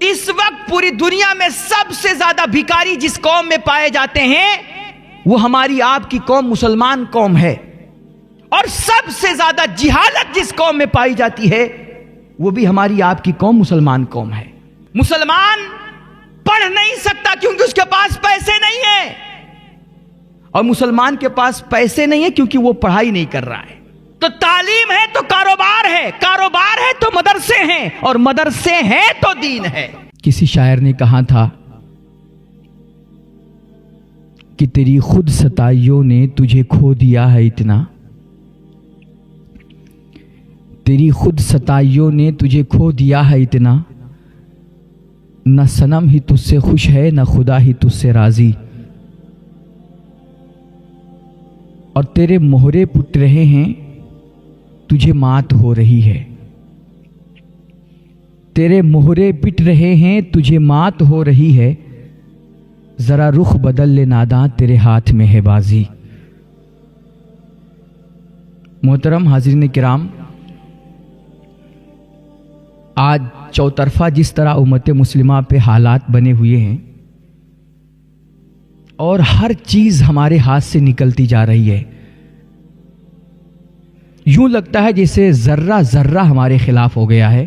اس وقت پوری دنیا میں سب سے زیادہ بھکاری جس قوم میں پائے جاتے ہیں وہ ہماری آپ کی قوم مسلمان قوم ہے، اور سب سے زیادہ جہالت جس قوم میں پائی جاتی ہے وہ بھی ہماری آپ کی قوم مسلمان قوم ہے۔ مسلمان پڑھ نہیں سکتا کیونکہ اس کے پاس پیسے نہیں ہیں، اور مسلمان کے پاس پیسے نہیں ہیں کیونکہ وہ پڑھائی نہیں کر رہا ہے۔ تو تعلیم ہے تو کاروبار ہے، کاروبار ہے تو مدرسے ہیں، اور مدرسے ہیں تو دین ہے۔ کسی شاعر نے کہا تھا کہ تیری خود ستائیوں نے تجھے کھو دیا ہے اتنا، تیری خود ستائیوں نے تجھے کھو دیا ہے اتنا، نہ صنم ہی تجھ سے خوش ہے نہ خدا ہی تجھ سے راضی، اور تیرے مہرے پٹ رہے ہیں تجھے مات ہو رہی ہے، تیرے مہرے پٹ رہے ہیں تجھے مات ہو رہی ہے، ذرا رخ بدل لے ناداں تیرے ہاتھ میں ہے بازی۔ محترم حاضرین کرام، آج چوطرفہ جس طرح امت مسلمہ پہ حالات بنے ہوئے ہیں اور ہر چیز ہمارے ہاتھ سے نکلتی جا رہی ہے، یوں لگتا ہے جیسے ذرہ ذرہ ہمارے خلاف ہو گیا ہے،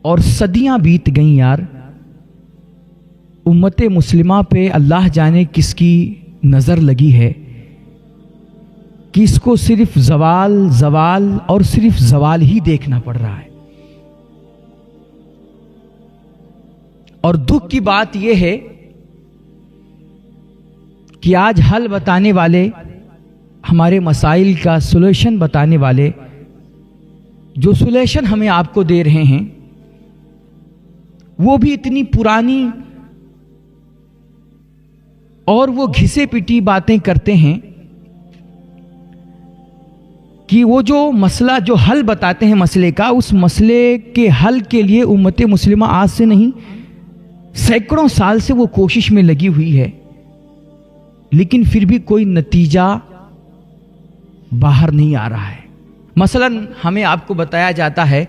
اور صدیاں بیت گئیں یار، امت مسلمہ پہ اللہ جانے کس کی نظر لگی ہے کہ اس کو صرف زوال زوال اور صرف زوال ہی دیکھنا پڑ رہا ہے۔ اور دکھ کی بات یہ ہے کہ آج حل بتانے والے، ہمارے مسائل کا سولوشن بتانے والے، جو سولوشن ہمیں آپ کو دے رہے ہیں وہ بھی اتنی پرانی اور وہ گھسے پٹی باتیں کرتے ہیں کہ وہ جو مسئلہ، جو حل بتاتے ہیں مسئلے کا، اس مسئلے کے حل کے لیے امت مسلمہ آج سے نہیں سینکڑوں سال سے وہ کوشش میں لگی ہوئی ہے، لیکن پھر بھی کوئی نتیجہ باہر نہیں آ رہا ہے۔ مثلا ہمیں آپ کو بتایا جاتا ہے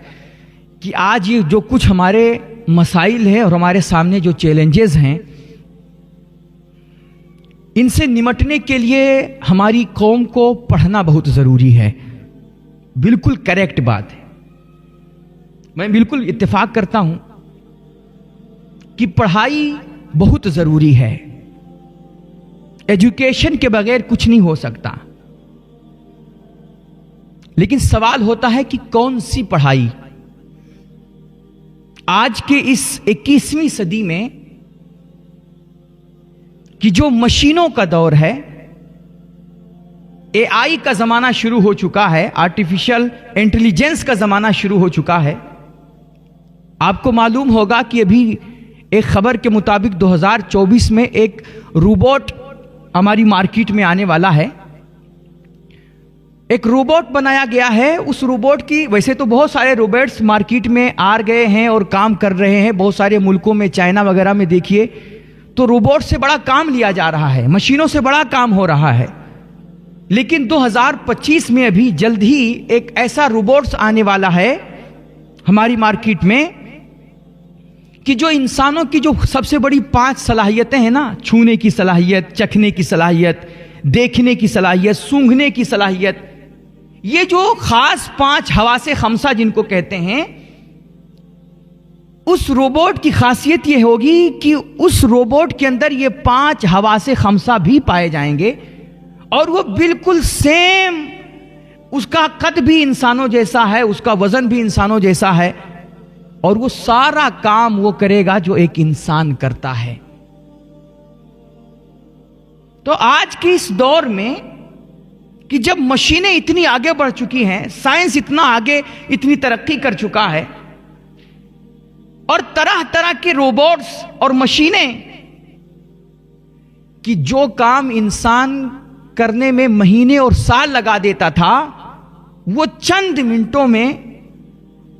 کہ آج یہ جو کچھ ہمارے مسائل ہیں اور ہمارے سامنے جو چیلنجز ہیں، ان سے نمٹنے کے لیے ہماری قوم کو پڑھنا بہت ضروری ہے۔ بالکل کریکٹ بات ہے، میں بالکل اتفاق کرتا ہوں کہ پڑھائی بہت ضروری ہے، ایجوکیشن کے بغیر کچھ نہیں ہو سکتا، لیکن سوال ہوتا ہے کہ کون سی پڑھائی؟ آج کے اس 21ویں صدی میں کہ جو مشینوں کا دور ہے، اے آئی کا زمانہ شروع ہو چکا ہے، آرٹیفیشل انٹیلیجنس کا زمانہ شروع ہو چکا ہے۔ آپ کو معلوم ہوگا کہ ابھی ایک خبر کے مطابق 2024 میں ایک روبوٹ ہماری مارکیٹ میں آنے والا ہے، ایک روبوٹ بنایا گیا ہے۔ اس روبوٹ کی، ویسے تو بہت سارے روبوٹس مارکیٹ میں آ گئے ہیں اور کام کر رہے ہیں بہت سارے ملکوں میں، چائنا وغیرہ میں دیکھیے تو روبوٹ سے بڑا کام لیا جا رہا ہے، مشینوں سے بڑا کام ہو رہا ہے، لیکن 2025 میں ابھی جلد ہی ایک ایسا روبوٹس آنے والا ہے ہماری مارکیٹ میں کہ جو انسانوں کی جو سب سے بڑی 5 صلاحیتیں ہیں نا، چھونے کی صلاحیت، چکھنے کی صلاحیت، دیکھنے کی صلاحیت، سونگھنے کی صلاحیت، یہ جو خاص 5 حواس خمسہ جن کو کہتے ہیں، اس روبوٹ کی خاصیت یہ ہوگی کہ اس روبوٹ کے اندر یہ 5 حواس خمسہ بھی پائے جائیں گے، اور وہ بالکل سیم، اس کا قد بھی انسانوں جیسا ہے، اس کا وزن بھی انسانوں جیسا ہے، اور وہ سارا کام وہ کرے گا جو ایک انسان کرتا ہے۔ تو آج کے اس دور میں کہ جب مشینیں اتنی آگے بڑھ چکی ہیں، سائنس اتنا آگے، اتنی ترقی کر چکا ہے، اور طرح طرح کے روبوٹس اور مشینیں کہ جو کام انسان کرنے میں مہینے اور سال لگا دیتا تھا، وہ چند منٹوں میں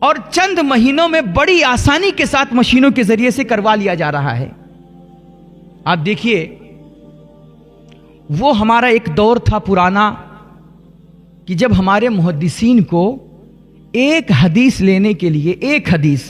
اور چند مہینوں میں بڑی آسانی کے ساتھ مشینوں کے ذریعے سے کروا لیا جا رہا ہے۔ آپ دیکھیے، وہ ہمارا ایک دور تھا پرانا کہ جب ہمارے محدثین کو ایک حدیث لینے کے لیے، ایک حدیث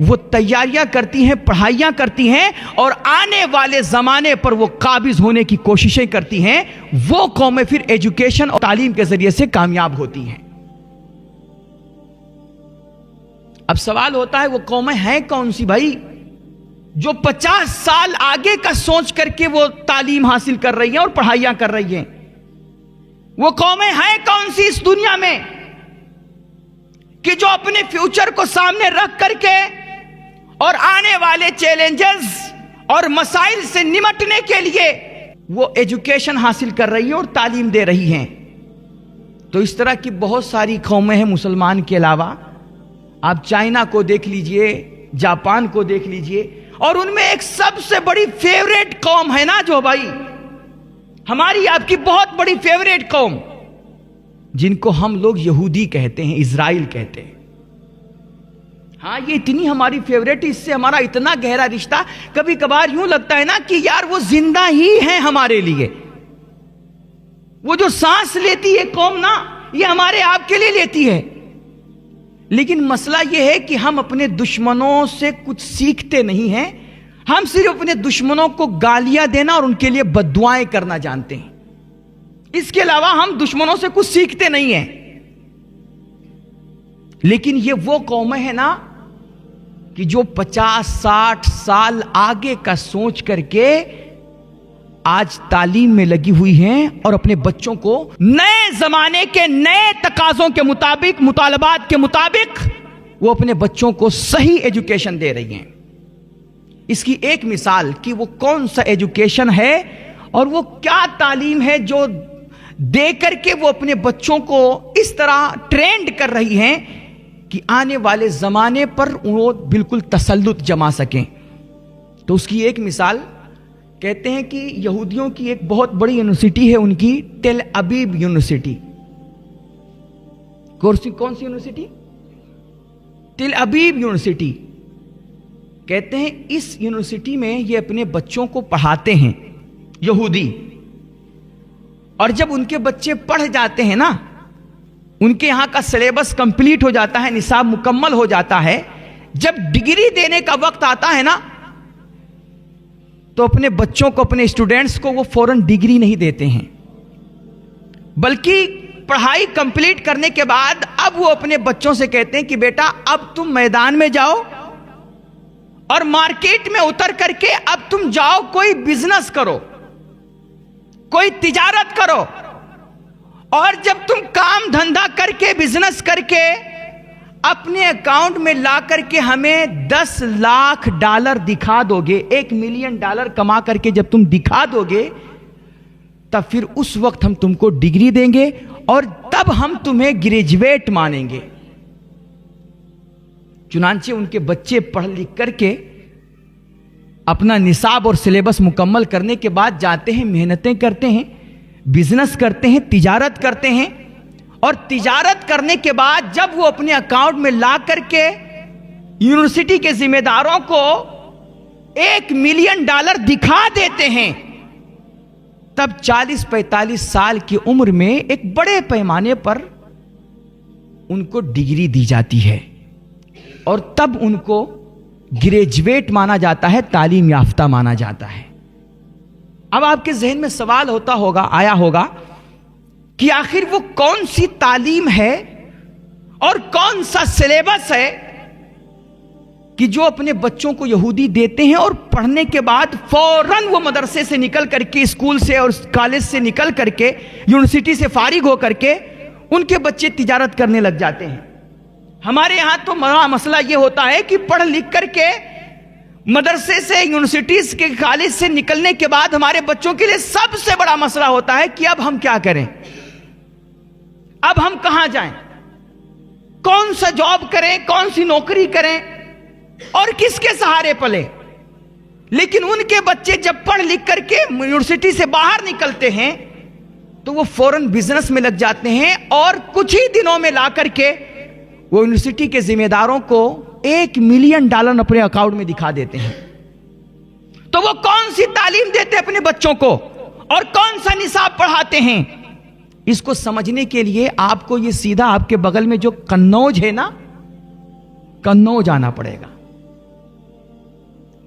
وہ تیاریاں کرتی ہیں, پڑھائیاں کرتی ہیں, اور آنے والے زمانے پر وہ قابض ہونے کی کوششیں کرتی ہیں. وہ قومیں پھر ایجوکیشن اور تعلیم کے ذریعے سے کامیاب ہوتی ہیں. اب سوال ہوتا ہے وہ قومیں ہیں کون سی بھائی جو 50 سال آگے کا سوچ کر کے وہ تعلیم حاصل کر رہی ہیں اور پڑھائیاں کر رہی ہیں؟ وہ قومیں ہیں کون سی اس دنیا میں کہ جو اپنے فیوچر کو سامنے رکھ کر کے اور آنے والے چیلنجز اور مسائل سے نمٹنے کے لیے وہ ایجوکیشن حاصل کر رہی ہیں اور تعلیم دے رہی ہیں؟ تو اس طرح کی بہت ساری قومیں ہیں مسلمان کے علاوہ. آپ چائنا کو دیکھ لیجئے, جاپان کو دیکھ لیجئے, اور ان میں ایک سب سے بڑی فیوریٹ قوم ہے نا جو بھائی ہماری آپ کی بہت بڑی فیوریٹ قوم, جن کو ہم لوگ یہودی کہتے ہیں, اسرائیل کہتے ہیں. ہاں یہ اتنی ہماری فیوریٹ, اس سے ہمارا اتنا گہرا رشتہ, کبھی کبھار یوں لگتا ہے نا کہ یار وہ زندہ ہی ہیں ہمارے لیے. وہ جو سانس لیتی ہے قوم نا, یہ ہمارے آپ کے لیے لیتی ہے. لیکن مسئلہ یہ ہے کہ ہم اپنے دشمنوں سے کچھ سیکھتے نہیں ہیں. ہم صرف اپنے دشمنوں کو گالیاں دینا اور ان کے لیے بد دعائیں کرنا جانتے ہیں. اس کے علاوہ ہم دشمنوں سے کچھ سیکھتے نہیں ہیں. لیکن یہ وہ قومیں ہیں نا کہ جو 50-60 سال آگے کا سوچ کر کے آج تعلیم میں لگی ہوئی ہیں اور اپنے بچوں کو نئے زمانے کے نئے تقاضوں کے مطابق, مطالبات کے مطابق وہ اپنے بچوں کو صحیح ایجوکیشن دے رہی ہیں. اس کی ایک مثال کہ وہ کون سا ایجوکیشن ہے اور وہ کیا تعلیم ہے جو دے کر کے وہ اپنے بچوں کو اس طرح ٹرینڈ کر رہی ہیں کہ آنے والے زمانے پر وہ بالکل تسلط جما سکیں. تو اس کی ایک مثال کہتے ہیں کہ یہودیوں کی ایک بہت بڑی یونیورسٹی ہے ان کی, ٹیل ابیب یونیورسٹی. کون سی یونیورسٹی؟ Tell Aviv university. کہتے ہیں اس یونیورسٹی میں یہ اپنے بچوں کو پڑھاتے ہیں یہودی, اور جب ان کے بچے پڑھ جاتے ہیں نا, ان کے یہاں کا سلیبس کمپلیٹ ہو جاتا ہے, نصاب مکمل ہو جاتا ہے, جب ڈگری دینے کا وقت آتا ہے نا تو اپنے بچوں کو, اپنے اسٹوڈنٹس کو وہ فوراً ڈگری نہیں دیتے ہیں, بلکہ پڑھائی کمپلیٹ کرنے کے بعد اب وہ اپنے بچوں سے کہتے ہیں کہ بیٹا اب تم میدان میں جاؤ اور مارکیٹ میں اتر کر کے اب تم جاؤ, کوئی بزنس کرو, کوئی تجارت کرو, اور جب تم کام دھندا کر کے, بزنس کر کے اپنے اکاؤنٹ میں لا کر کے ہمیں $10 لاکھ دکھا دو گے, $1 ملین کما کر کے جب تم دکھا دو گے, تب پھر اس وقت ہم تم کو ڈگری دیں گے اور تب ہم تمہیں گریجویٹ مانیں گے. چنانچہ ان کے بچے پڑھ لکھ کر کے اپنا نصاب اور سلیبس مکمل کرنے کے بعد جاتے ہیں, محنتیں کرتے ہیں, بزنس کرتے ہیں, تجارت کرتے ہیں, اور تجارت کرنے کے بعد جب وہ اپنے اکاؤنٹ میں لا کر کے یونیورسٹی کے ذمہ داروں کو $1 ملین دکھا دیتے ہیں, تب 40-45 سال کی عمر میں ایک بڑے پیمانے پر ان کو ڈگری دی جاتی ہے, اور تب ان کو گریجویٹ مانا جاتا ہے, تعلیم یافتہ مانا جاتا ہے. اب آپ کے ذہن میں سوال آیا ہوگا کہ آخر وہ کون سی تعلیم ہے اور کون سا سلیبس ہے کہ جو اپنے بچوں کو یہودی دیتے ہیں اور پڑھنے کے بعد فوراً وہ مدرسے سے نکل کر کے, اسکول سے اور کالج سے نکل کر کے, یونیورسٹی سے فارغ ہو کر کے ان کے بچے تجارت کرنے لگ جاتے ہیں. ہمارے یہاں تو مسئلہ یہ ہوتا ہے کہ پڑھ لکھ کر کے مدرسے سے, یونیورسٹیز کے, کالج سے نکلنے کے بعد ہمارے بچوں کے لیے سب سے بڑا مسئلہ ہوتا ہے کہ اب ہم کیا کریں, اب ہم کہاں جائیں, کون سا جاب کریں, کون سی نوکری کریں اور کس کے سہارے پلے. لیکن ان کے بچے جب پڑھ لکھ کر کے یونیورسٹی سے باہر نکلتے ہیں تو وہ فوراً بزنس میں لگ جاتے ہیں, اور کچھ ہی دنوں میں لا کر کے وہ یونیورسٹی کے ذمہ داروں کو $1 ملین اپنے اکاؤنٹ میں دکھا دیتے ہیں. تو وہ کون سی تعلیم دیتے اپنے بچوں کو اور کون سا نصاب پڑھاتے ہیں؟ اس کو سمجھنے کے لیے آپ کو یہ سیدھا آپ کے بغل میں جو قنوج ہے نا, قنوج آنا پڑے گا.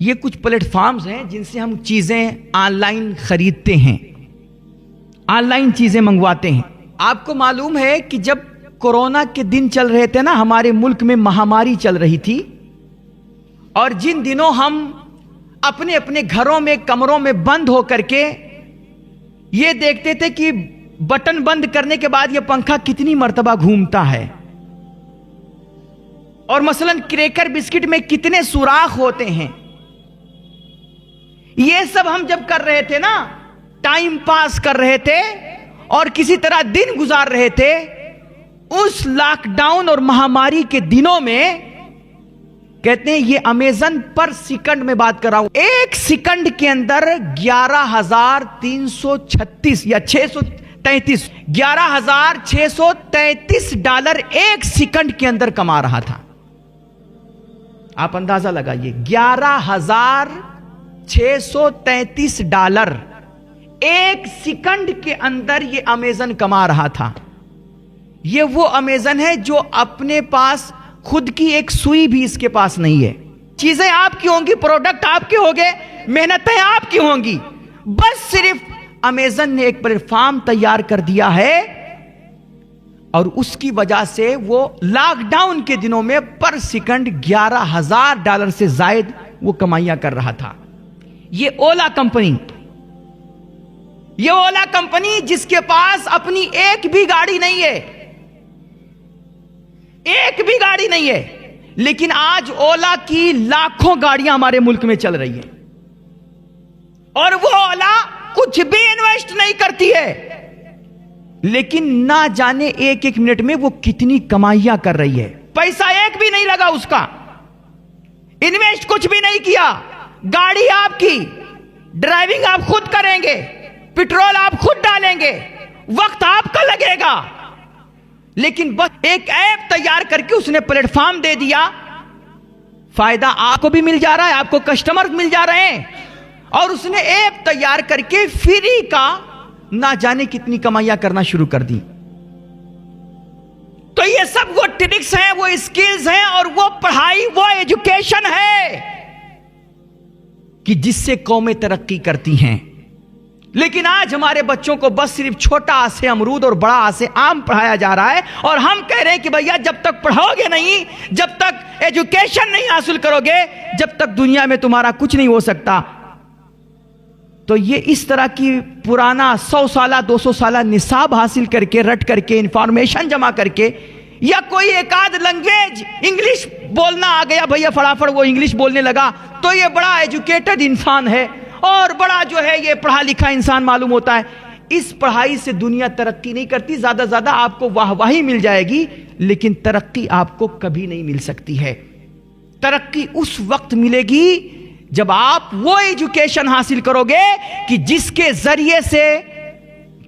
یہ کچھ پلیٹ فارمز ہیں جن سے ہم چیزیں آن لائن خریدتے ہیں، آن لائن چیزیں منگواتے ہیں۔ آپ کو معلوم ہے کہ جب کورونا کے دن چل رہے تھے نا، ہمارے ملک میں مہاماری چل رہی تھی، اور جن دنوں ہم اپنے اپنے گھروں میں کمروں میں بند ہو کر کے یہ دیکھتے تھے کہ بٹن بند کرنے کے بعد یہ پنکھا کتنی مرتبہ گھومتا ہے، اور مثلا کریکر بسکٹ میں کتنے سوراخ ہوتے ہیں، یہ سب ہم جب کر رہے تھے نا، ٹائم پاس کر رہے تھے اور کسی طرح دن گزار رہے تھے، اس لاک ڈاؤن اور مہاماری کے دنوں میں کہتے ہیں یہ امیزن پر سیکنڈ میں بات کر رہا ہوں، ایک سیکنڈ کے اندر 11,336 یا 11,633 ڈالر ایک سیکنڈ کے اندر کما رہا تھا۔ آپ اندازہ لگائیے، 11,633 ڈالر ایک سیکنڈ کے اندر یہ امیزن کما رہا تھا۔ یہ وہ امیزن ہے جو اپنے پاس خود کی ایک سوئی بھی اس کے پاس نہیں ہے۔ چیزیں آپ کی ہوں گی، پروڈکٹ آپ کے ہوں گے، محنتیں آپ کی ہوں گی، بس صرف امیزن نے ایک پلیٹ فارم تیار کر دیا ہے، اور اس کی وجہ سے وہ لاک ڈاؤن کے دنوں میں پر سیکنڈ 11,000 ڈالر سے زائد وہ کمائیاں کر رہا تھا۔ یہ اولا کمپنی جس کے پاس اپنی ایک بھی گاڑی نہیں ہے، لیکن آج اولا کی لاکھوں گاڑیاں ہمارے ملک میں چل رہی ہیں، اور وہ اولا کچھ بھی انویسٹ نہیں کرتی ہے، لیکن نہ جانے ایک ایک منٹ میں وہ کتنی کمائیاں کر رہی ہے۔ پیسہ ایک بھی نہیں لگا اس کا، انویسٹ کچھ بھی نہیں کیا، گاڑی آپ کی، ڈرائیونگ آپ خود کریں گے، پیٹرول آپ خود ڈالیں گے، وقت آپ کا لگے گا، لیکن بس ایک ایپ تیار کر کے اس نے پلیٹ فارم دے دیا، فائدہ آپ کو بھی مل جا رہا ہے، آپ کو کسٹمر مل جا رہے ہیں، اور اس نے ایپ تیار کر کے فری کا نہ جانے کتنی کمائیاں کرنا شروع کر دی۔ تو یہ سب وہ ٹرکس ہیں، وہ اسکلز ہیں، اور وہ پڑھائی، وہ ایجوکیشن ہے کہ جس سے قومیں ترقی کرتی ہیں۔ لیکن آج ہمارے بچوں کو بس صرف چھوٹا آ سے امرود اور بڑا آ سے آم پڑھایا جا رہا ہے، اور ہم کہہ رہے ہیں کہ بھیا جب تک پڑھو گے نہیں، جب تک ایجوکیشن نہیں حاصل کرو گے، جب تک دنیا میں تمہارا کچھ نہیں ہو سکتا۔ تو یہ اس طرح کی پرانا 100 سالہ 200 سالہ نصاب حاصل کر کے، رٹ کر کے، انفارمیشن جمع کر کے، یا کوئی ایک آدھ لینگویج انگلش بولنا آ گیا بھیا، فٹافٹ وہ انگلش بولنے لگا، تو یہ بڑا ایجوکیٹڈ انسان ہے اور بڑا جو ہے یہ پڑھا لکھا انسان معلوم ہوتا ہے۔ اس پڑھائی سے دنیا ترقی نہیں کرتی، زیادہ زیادہ آپ کو واہ واہی مل جائے گی، لیکن ترقی آپ کو کبھی نہیں مل سکتی ہے۔ ترقی اس وقت ملے گی جب آپ وہ ایجوکیشن حاصل کرو گے کہ جس کے ذریعے سے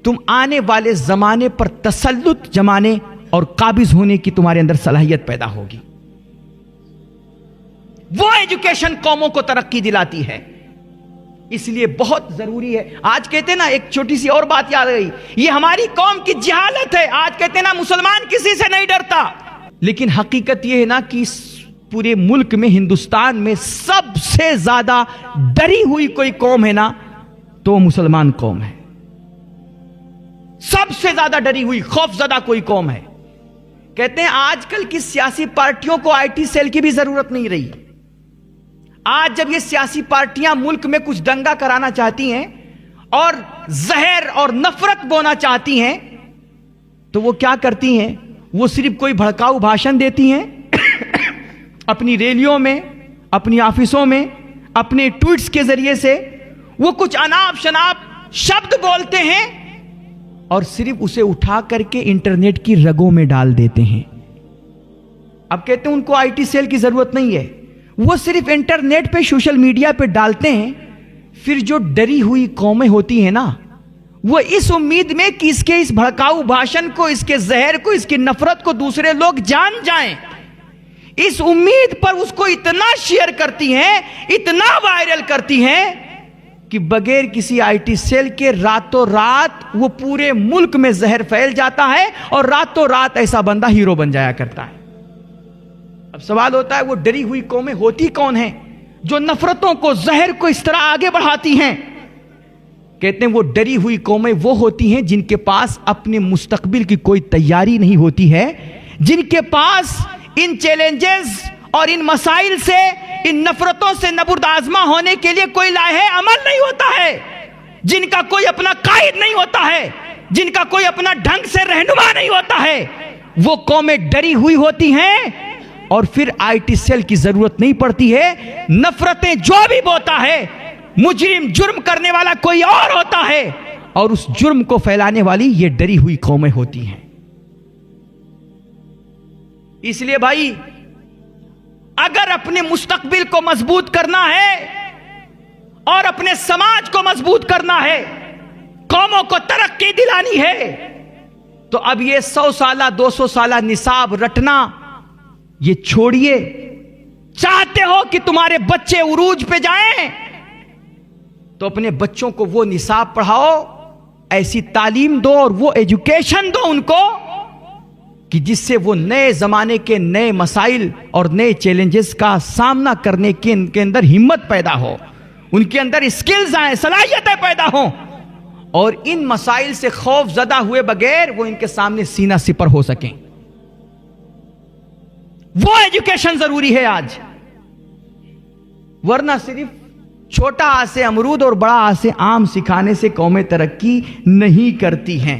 تم آنے والے زمانے پر تسلط جمانے اور قابض ہونے کی تمہارے اندر صلاحیت پیدا ہوگی۔ وہ ایجوکیشن قوموں کو ترقی دلاتی ہے، اس لیے بہت ضروری ہے۔ آج کہتے ہیں نا، ایک چھوٹی سی اور بات یاد گئی، یہ ہماری قوم کی جہالت ہے۔ آج کہتے ہیں نا مسلمان کسی سے نہیں ڈرتا، لیکن حقیقت یہ ہے نا کہ پورے ملک میں، ہندوستان میں سب سے زیادہ ڈری ہوئی کوئی قوم ہے نا تو مسلمان قوم ہے۔ سب سے زیادہ ڈری ہوئی، خوف زدہ کوئی قوم ہے۔ کہتے ہیں آج کل کی سیاسی پارٹیوں کو آئی ٹی سیل کی بھی ضرورت نہیں رہی۔ آج جب یہ سیاسی پارٹیاں ملک میں کچھ دنگا کرانا چاہتی ہیں اور زہر اور نفرت بونا چاہتی ہیں، تو وہ کیا کرتی ہیں؟ وہ صرف کوئی بھڑکاؤ بھاشن دیتی ہیں اپنی ریلیوں میں، اپنی آفسوں میں، اپنے ٹویٹس کے ذریعے سے وہ کچھ اناپ شناپ شبد بولتے ہیں اور صرف اسے اٹھا کر کے انٹرنیٹ کی رگوں میں ڈال دیتے ہیں۔ اب کہتے ہیں ان کو آئی ٹی سیل کی ضرورت نہیں ہے، وہ صرف انٹرنیٹ پہ، سوشل میڈیا پہ ڈالتے ہیں۔ پھر جو ڈری ہوئی قومیں ہوتی ہیں نا، وہ اس امید میں کہ اس کے اس بھڑکاؤ بھاشن کو، اس کے زہر کو، اس کی نفرت کو دوسرے لوگ جان جائیں، اس امید پر اس کو اتنا شیئر کرتی ہیں، اتنا وائرل کرتی ہیں کہ بغیر کسی آئی ٹی سیل کے راتوں رات وہ پورے ملک میں زہر پھیل جاتا ہے، اور راتوں رات ایسا بندہ ہیرو بن جایا کرتا ہے۔ اب سوال ہوتا ہے وہ ڈری ہوئی قومیں ہوتی کون ہیں؟ جو نفرتوں کو, زہر کو اس طرح آگے بڑھاتی ہیں. کہتے ہیں وہ ڈری ہوئی قومیں وہ ہوتی ہیں جن کے پاس اپنے مستقبل کی کوئی تیاری نہیں ہوتی ہے, جن کے پاس ان چیلنجز اور ان مسائل سے, ان نفرتوں سے نبرد آزما ہونے کے لیے کوئی لاہے عمل نہیں ہوتا ہے, جن کا کوئی اپنا قائد نہیں ہوتا ہے, جن کا کوئی اپنا ڈھنگ سے رہنما نہیں ہوتا ہے. وہ قومیں ڈری ہوئی ہوتی ہیں اور پھر آئی ٹی سیل کی ضرورت نہیں پڑتی ہے. نفرتیں جو بھی بوتا ہے, مجرم جرم کرنے والا کوئی اور ہوتا ہے, اور اس جرم کو پھیلانے والی یہ ڈری ہوئی قومیں ہوتی ہیں. اس لیے بھائی, اگر اپنے مستقبل کو مضبوط کرنا ہے اور اپنے سماج کو مضبوط کرنا ہے, قوموں کو ترقی دلانی ہے, تو اب یہ 100 سالہ 200 سالہ نصاب رٹنا یہ چھوڑیے. چاہتے ہو کہ تمہارے بچے عروج پہ جائیں تو اپنے بچوں کو وہ نصاب پڑھاؤ, ایسی تعلیم دو اور وہ ایجوکیشن دو ان کو کہ جس سے وہ نئے زمانے کے نئے مسائل اور نئے چیلنجز کا سامنا کرنے کی ان کے اندر ہمت پیدا ہو, ان کے اندر اسکلز آئیں, صلاحیتیں پیدا ہوں, اور ان مسائل سے خوف زدہ ہوئے بغیر وہ ان کے سامنے سینہ سپر ہو سکیں. وہ ایجوکیشن ضروری ہے آج, ورنہ صرف چھوٹا آ سے امرود اور بڑا آ سے آم سکھانے سے قومیں ترقی نہیں کرتی ہیں.